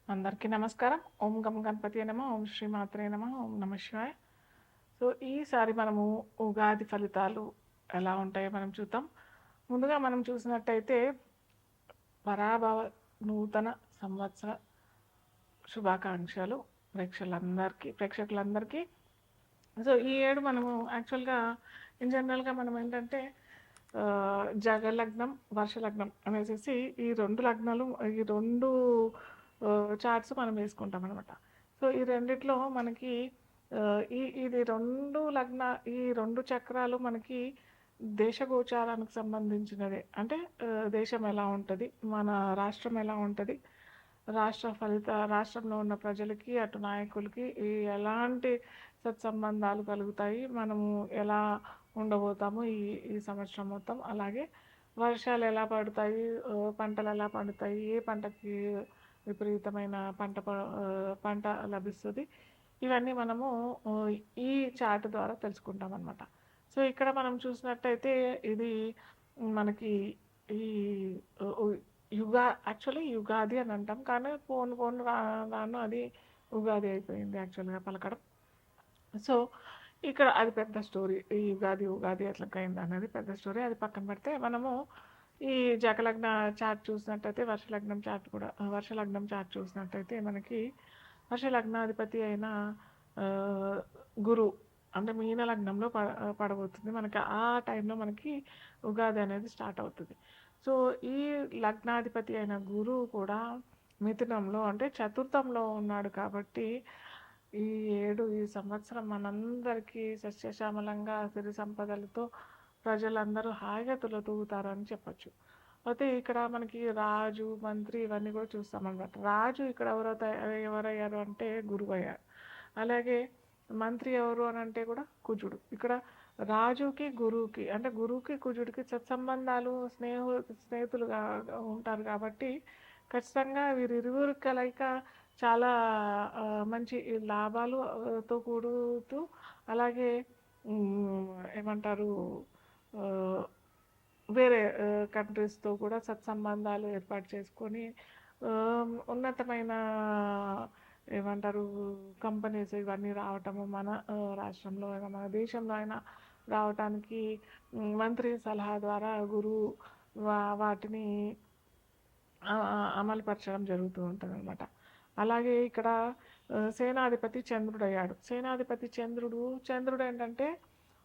అందరికీ నమస్కారం. ఓం గం గణపతియే నమః. ఓం శ్రీ మాత్రే నమః. ఓం నమః శివాయ. సో, ఈసారి మనము ఉగాది ఫలితాలు ఎలా ఉంటాయో మనం చూద్దాం. ముందుగా మనం చూసినట్టయితే పరాభవ నూతన సంవత్సర శుభాకాంక్షలు ప్రేక్షకులందరికీ. సో, ఈ ఏడు మనము యాక్చువల్‌గా ఇన్ జనరల్‌గా మనం ఏంటంటే జగలగ్నం, వర్షలగ్నం అనేసేసి ఈ 2 లగ్నాలు ఈ 2 చార్ట్స్ మనం వేసుకుంటామనమాట. సో, ఈ రెండిట్లో మనకి ఇది 2 చక్రాలు మనకి దేశగోచారానికి సంబంధించినదే. అంటే దేశం ఎలా ఉంటది, మన రాష్ట్రం ఎలా ఉంటది, రాష్ట్రంలో ఉన్న ప్రజలకి, అటు నాయకులకి ఎలాంటి సత్సంబంధాలు కలుగుతాయి, మనము ఎలా ఉండబోతాము ఈ ఈ సంవత్సరం మొత్తం. అలాగే వర్షాలు ఎలా పడతాయి, పంటలు ఎలా పండుతాయి, ఏ పంటకి విపరీతమైన పంట లభిస్తుంది, ఇవన్నీ మనము ఆ, ఈ చార్ట్ ద్వారా తెలుసుకుంటాం అనమాట. సో ఇక్కడ మనం చూసినట్టయితే ఇది మనకి ఈ యాక్చువల్లీ యుగాది అని అంటాం, కానీ పోను రాను అది ఉగాది అయిపోయింది యాక్చువల్గా పలకడం. సో ఇక్కడ అది పెద్ద స్టోరీ. ఈ ఉగాది ఎట్లా అయింది అనేది పెద్ద స్టోరీ. అది పక్కన పెడితే మనము ఈ జకలగ్న చార్ట్ చూసినట్టయితే వర్షలగ్నం చార్ట్ చూసినట్టయితే మనకి వర్షలగ్నాధిపతి అయిన ఆ, గురు అంటే మీన లగ్నంలో పడబోతుంది మనకి. ఆ టైంలో మనకి ఉగాది అనేది స్టార్ట్ అవుతుంది. సో ఈ లగ్నాధిపతి అయిన గురువు కూడా మిథునంలో అంటే చతుర్థంలో ఉన్నాడు కాబట్టి ఈ సంవత్సరం మనందరికీ సస్యశ్యామలంగా సిరి సంపదలతో ప్రజలందరూ హాయిగా తులతూగుతారని చెప్పచ్చు. అయితే ఇక్కడ మనకి రాజు, మంత్రి ఇవన్నీ కూడా చూస్తామన్నమాట. రాజు ఇక్కడ ఎవరయ్యారు అంటే గురువు అయ్యారు. అలాగే మంత్రి ఎవరు అని అంటే కూడా కుజుడు. ఇక్కడ రాజుకి గురువుకి అంటే గురువుకి కుజుడికి సత్సంబంధాలు, స్నేహితులుగా ఉంటారు కాబట్టి ఖచ్చితంగా వీరిరువురు కలయిక చాలా మంచి లాభాలుతో కూడుతూ, అలాగే ఏమంటారు, ఆ, వేరే కంట్రీస్తో కూడా సత్సంబంధాలు ఏర్పాటు చేసుకొని ఆ, ఉన్నతమైన ఏమంటారు కంపెనీస్ ఇవన్నీ రావటము మన రాష్ట్రంలో అయినా మన దేశంలో అయినా రావటానికి మంత్రి సలహా ద్వారా గురువు వాటిని అమలుపరచడం జరుగుతూ ఉంటుంది అనమాట. అలాగే ఇక్కడ సేనాధిపతి చంద్రుడు అయ్యాడు. చంద్రుడు ఏంటంటే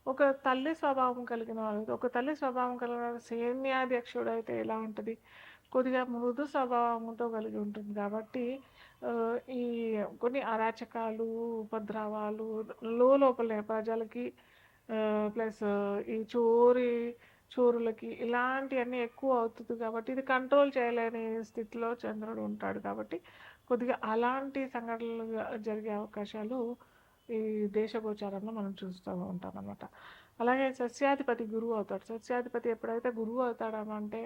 ఒక తల్లి స్వభావం కలిగిన వాడు. ఒక తల్లి స్వభావం కలిగిన వాడు సైన్యాధ్యక్షుడు అయితే ఎలా ఉంటుంది, కొద్దిగా మృదు స్వభావంతో కలిగి ఉంటుంది కాబట్టి ఈ కొన్ని అరాచకాలు, ఉపద్రవాలు లోపలే ప్రజలకి ప్లస్ ఈ చోరులకి ఇలాంటివన్నీ ఎక్కువ అవుతుంది కాబట్టి ఇది కంట్రోల్ చేయలేని స్థితిలో చంద్రుడు ఉంటాడు కాబట్టి కొద్దిగా అలాంటి సంఘటనలు జరిగే అవకాశాలు ఈ దేశగోచారంలో మనం చూస్తూ ఉంటాం అన్నమాట. అలాగే సస్యాధిపతి గురువు అవుతాడు. సస్యాధిపతి ఎప్పుడైతే గురువు అవుతాడనంటే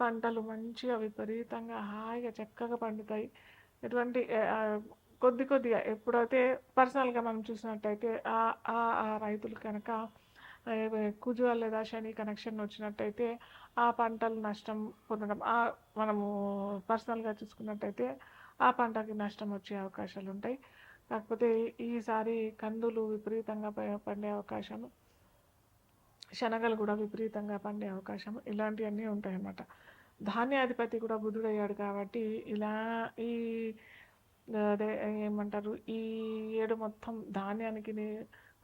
పంటలు మంచిగా విపరీతంగా హాయిగా చక్కగా పండుతాయి. ఎటువంటి కొద్దిగా ఎప్పుడైతే పర్సనల్గా మనం చూసినట్టయితే ఆ ఆ ఆ రైతులు కనుక కుజు లేదా శని కనెక్షన్ వచ్చినట్టయితే ఆ పంటలు నష్టం పొందడం, మనము పర్సనల్గా చూసుకున్నట్టయితే ఆ పంటకి నష్టం వచ్చే అవకాశాలు ఉంటాయి. కాకపోతే ఈసారి కందులు విపరీతంగా పండే అవకాశము, శనగలు కూడా విపరీతంగా పండే అవకాశం ఇలాంటివన్నీ ఉంటాయన్నమాట. ధాన్యాధిపతి కూడా బుధుడయ్యాడు కాబట్టి ఇలా ఈ అదే ఏమంటారు ఈ ఏడు మొత్తం ధాన్యానికి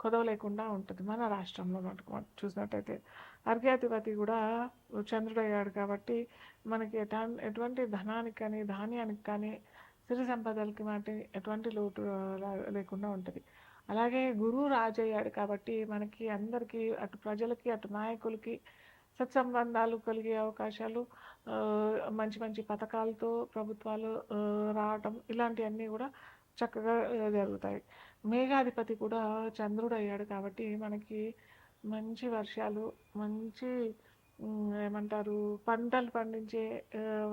కొదవ లేకుండా ఉంటుంది మన రాష్ట్రంలో మటుకు మనం చూసినట్టయితే. అర్ఘ్యాధిపతి కూడా చంద్రుడు అయ్యాడు కాబట్టి మనకి ఎటువంటి ధనానికి కానీ ధాన్యానికి కానీ సిరి సంపదలకి వాటి ఎటువంటి లోటు లేకుండా ఉంటుంది. అలాగే గురువు రాజు అయ్యాడు కాబట్టి మనకి అందరికీ అటు ప్రజలకి అటు నాయకులకి సత్సంబంధాలు కలిగే అవకాశాలు, మంచి మంచి పథకాలతో ప్రభుత్వాలు రావటం ఇలాంటివన్నీ కూడా చక్కగా జరుగుతాయి. మేఘాధిపతి కూడా చంద్రుడు అయ్యాడు కాబట్టి మనకి మంచి వర్షాలు, మంచి ఏమంటారు పంటలు పండించే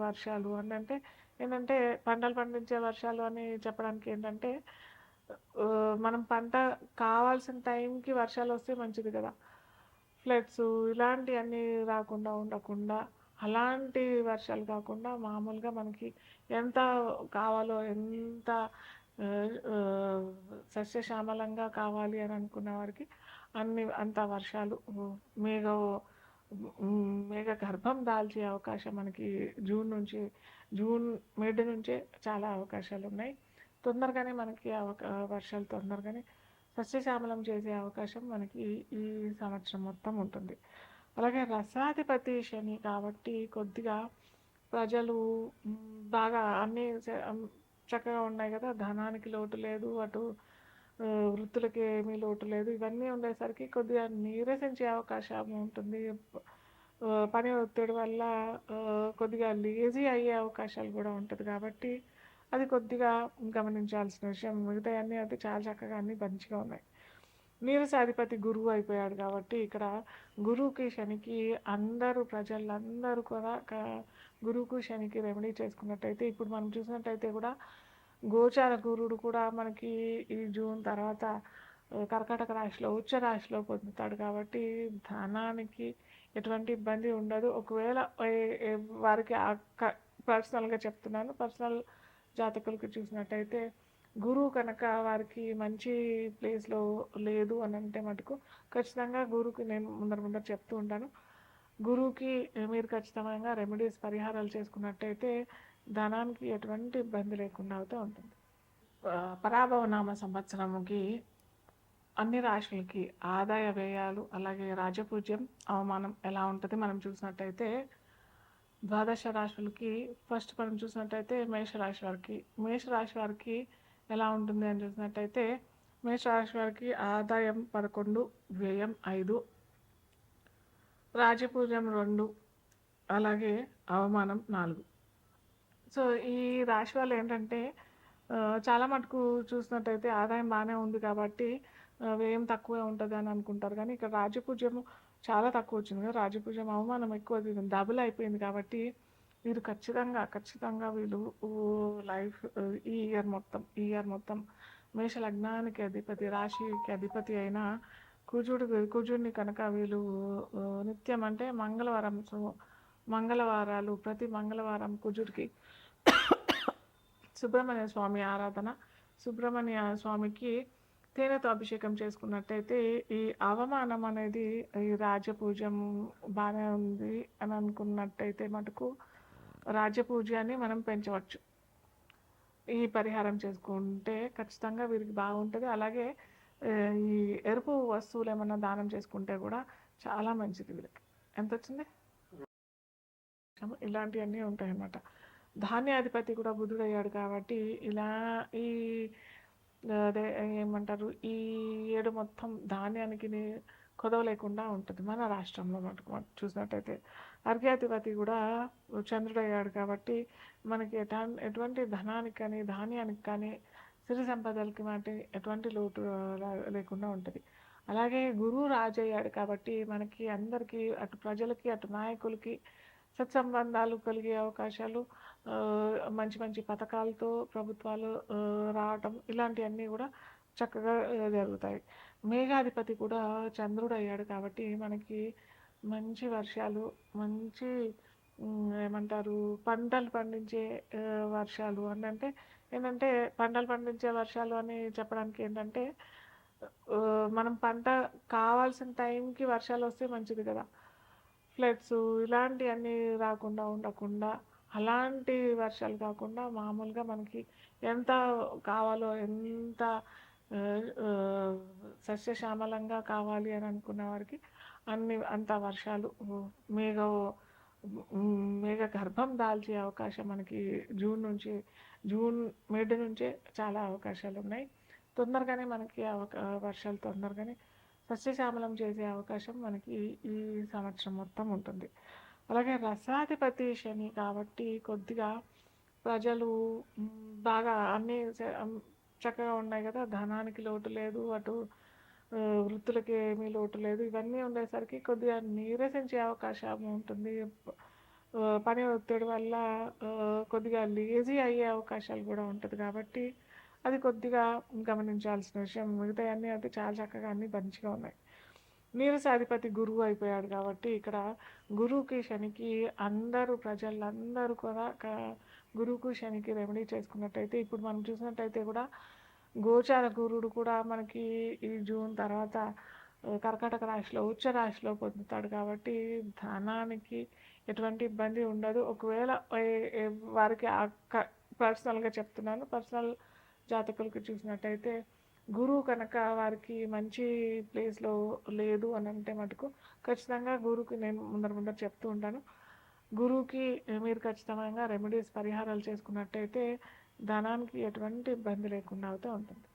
వర్షాలు అంటే ఏంటంటే పంటలు పండించే వర్షాలు అని చెప్పడానికి ఏంటంటే మనం పంట కావాల్సిన టైంకి వర్షాలు వస్తే మంచిది కదా. ఫ్లడ్స్ ఇలాంటివన్నీ రాకుండా ఉండకుండా అలాంటి వర్షాలు కాకుండా మామూలుగా మనకి ఎంత కావాలో ఎంత సస్యశ్యామలంగా కావాలి అని అనుకున్న వారికి అంత వర్షాలు మేఘ మేఘ గర్భం దాల్చే అవకాశం మనకి జూన్ మిడ్ నుంచే చాలా అవకాశాలు ఉన్నాయి. తొందరగానే మనకి వర్షాలు తొందరగానే సస్యశ్యామలం చేసే అవకాశం మనకి ఈ సంవత్సరం మొత్తం ఉంటుంది. అలాగే రసాధిపతి శని కాబట్టి కొద్దిగా ప్రజలు బాగా అన్నీ చక్కగా ఉన్నాయి కదా, ధనానికి లోటు లేదు, అటు వృత్తులకి ఏమీ లోటు లేదు. ఇవన్నీ ఉండేసరికి కొద్దిగా నీరసించే అవకాశం ఉంటుంది. పని ఒత్తిడి వల్ల కొద్దిగా లేజీ అయ్యే అవకాశాలు కూడా ఉంటుంది కాబట్టి అది కొద్దిగా గమనించాల్సిన విషయం. మిగతా అన్నీ అయితే చాలా చక్కగా అన్నీ మంచిగా ఉన్నాయి. నీరసాధిపతి గురువు అయిపోయాడు కాబట్టి ఇక్కడ గురువుకి శనికి ప్రజలందరూ కూడా గురువుకు శనికి రెమెడీ చేసుకున్నట్టయితే, ఇప్పుడు మనం చూసినట్టయితే కూడా గోచార గురుడు కూడా మనకి ఈ జూన్ తర్వాత కర్కాటక రాశిలో ఉచ్చ రాశిలో పొందుతాడు కాబట్టి ధనానికి ఎటువంటి ఇబ్బంది ఉండదు. ఒకవేళ వారికి పర్సనల్గా చెప్తున్నాను, పర్సనల్ జాతకులకి చూసినట్టయితే గురువు కనుక వారికి మంచి ప్లేస్లో లేదు అని అంటే మటుకు ఖచ్చితంగా గురువుకి నేను ముందర చెప్తూ ఉంటాను. గురువుకి మీరు ఖచ్చితంగా రెమెడీస్ పరిహారాలు చేసుకున్నట్టయితే ధనానికి ఎటువంటి ఇబ్బంది లేకుండా అవుతూ ఉంటుంది. పరాభవనామ సంవత్సరంకి అన్ని రాశులకి ఆదాయ వ్యయాలు అలాగే రాజపూజ్యం అవమానం ఎలా ఉంటుంది మనం చూసినట్టయితే, ద్వాదశ రాశులకి ఫస్ట్ మనం చూసినట్టయితే మేషరాశి వారికి ఎలా ఉంటుంది అని చూసినట్టయితే, మేషరాశి వారికి ఆదాయం 11, వ్యయం 5, రాజపూజ్యం 2, అలాగే అవమానం 4. సో ఈ రాశి వాళ్ళు ఏంటంటే చాలా మటుకు చూసినట్టయితే ఆదాయం బాగానే ఉంది కాబట్టి వ్యయం తక్కువే ఉంటుంది అని అనుకుంటారు. కానీ ఇక్కడ రాజపూజ్యము చాలా తక్కువ వచ్చింది కదా, రాజపూజ్యం అవమానం ఎక్కువ డబుల్ అయిపోయింది కాబట్టి వీరు ఖచ్చితంగా వీళ్ళు లైఫ్ ఈ ఇయర్ మొత్తం మేష లగ్నానికి అధిపతి, రాశికి అధిపతి అయిన కుజుడిని కనుక వీళ్ళు నిత్యం అంటే మంగళవారాలు ప్రతి మంగళవారం కుజుడికి సుబ్రహ్మణ్య స్వామి ఆరాధన, సుబ్రహ్మణ్య స్వామికి తేనెతో అభిషేకం చేసుకున్నట్టయితే ఈ అవమానం అనేది ఈ రాజపూజ్యం బాగానే ఉంది అని అనుకున్నట్టయితే మటుకు రాజపూజ్యాన్ని మనం పెంచవచ్చు. ఈ పరిహారం చేసుకుంటే ఖచ్చితంగా వీరికి బాగుంటుంది. అలాగే ఈ ఎరుపు వస్తువులు ఏమన్నా దానం చేసుకుంటే కూడా చాలా మంచిది వీరికి. ఎంత వచ్చింది? ఇలాంటివన్నీ ఉంటాయన్నమాట. ధాన్యాధిపతి కూడా బుధుడయ్యాడు కాబట్టి ఇలా ఈ అదే ఏమంటారు, ఈ ఏడు మొత్తం ధాన్యానికి కొదవ లేకుండా ఉంటుంది మన రాష్ట్రంలో మటుకు చూసినట్టయితే. అర్ఘ్యాధిపతి కూడా చంద్రుడయ్యాడు కాబట్టి మనకి ఎటువంటి ధనానికి కానీ ధాన్యానికి కానీ సిరి సంపదలకి వాటి ఎటువంటి లోటు లేకుండా ఉంటుంది. అలాగే గురువు రాజు అయ్యాడు కాబట్టి మనకి అందరికీ అటు ప్రజలకి అటు నాయకులకి సత్సంబంధాలు కలిగే అవకాశాలు, మంచి పథకాలతో ప్రభుత్వాలు రావటం ఇలాంటివన్నీ కూడా చక్కగా జరుగుతాయి. మేఘాధిపతి కూడా చంద్రుడు అయ్యాడు కాబట్టి మనకి మంచి వర్షాలు, మంచి ఏమంటారు పంటలు పండించే వర్షాలు అంటే ఏంటంటే, పంటలు పండించే వర్షాలు అని చెప్పడానికి ఏంటంటే మనం పంట కావాల్సిన టైంకి వర్షాలు వస్తే మంచిది కదా. ఫ్లడ్స్ ఇలాంటివన్నీ రాకుండా ఉండకుండా అలాంటి వర్షాలు కాకుండా మామూలుగా మనకి ఎంత కావాలో ఎంత సస్యశ్యామలంగా కావాలి అని అనుకున్న వారికి అంత వర్షాలు మేఘ గర్భం దాల్చే అవకాశం మనకి జూన్ మిడ్ నుంచే చాలా అవకాశాలు ఉన్నాయి. తొందరగానే మనకి వర్షాలు తొందరగానే సస్యశ్యామలం చేసే అవకాశం మనకి ఈ సంవత్సరం మొత్తం ఉంటుంది. అలాగే రసాధిపతి శని కాబట్టి కొద్దిగా ప్రజలు బాగా అన్నీ చక్కగా ఉన్నాయి కదా, ధనానికి లోటు లేదు, అటు వృత్తులకి ఏమీ లోటు లేదు. ఇవన్నీ ఉండేసరికి కొద్దిగా నీరసించే అవకాశం ఉంటుంది. పని ఒత్తిడి వల్ల కొద్దిగా లేజీ అయ్యే అవకాశాలు కూడా ఉంటుంది కాబట్టి అది కొద్దిగా గమనించాల్సిన విషయం. మిగతా అన్నీ అయితే చాలా చక్కగా అన్నీ మంచిగా ఉన్నాయి. నీరసాధిపతి గురువు అయిపోయాడు కాబట్టి ఇక్కడ గురువుకి శనికి అందరూ ప్రజలందరూ కూడా గురువుకు శనికి రెమెడీ చేసుకున్నట్టయితే ఇప్పుడు మనం చూసినట్టయితే కూడా గోచార గురుడు కూడా మనకి ఈ జూన్ తర్వాత కర్కాటక రాశిలో ఉచ్చ రాశిలో పొందుతాడు కాబట్టి ధనానికి ఎటువంటి ఇబ్బంది ఉండదు. ఒకవేళ వారికి పర్సనల్గా చెప్తున్నాను, పర్సనల్ జాతకులకు చూసినట్టయితే గురువు కనుక వారికి మంచి ప్లేస్లో లేదు అని అంటే మటుకు ఖచ్చితంగా గురువుకి నేను ముందర చెప్తూ ఉంటాను. గురువుకి మీరు ఖచ్చితంగా రెమెడీస్ పరిహారాలు చేసుకున్నట్టయితే ధనానికి ఎటువంటి ఇబ్బంది లేకుండా అవుతూ ఉంటుంది.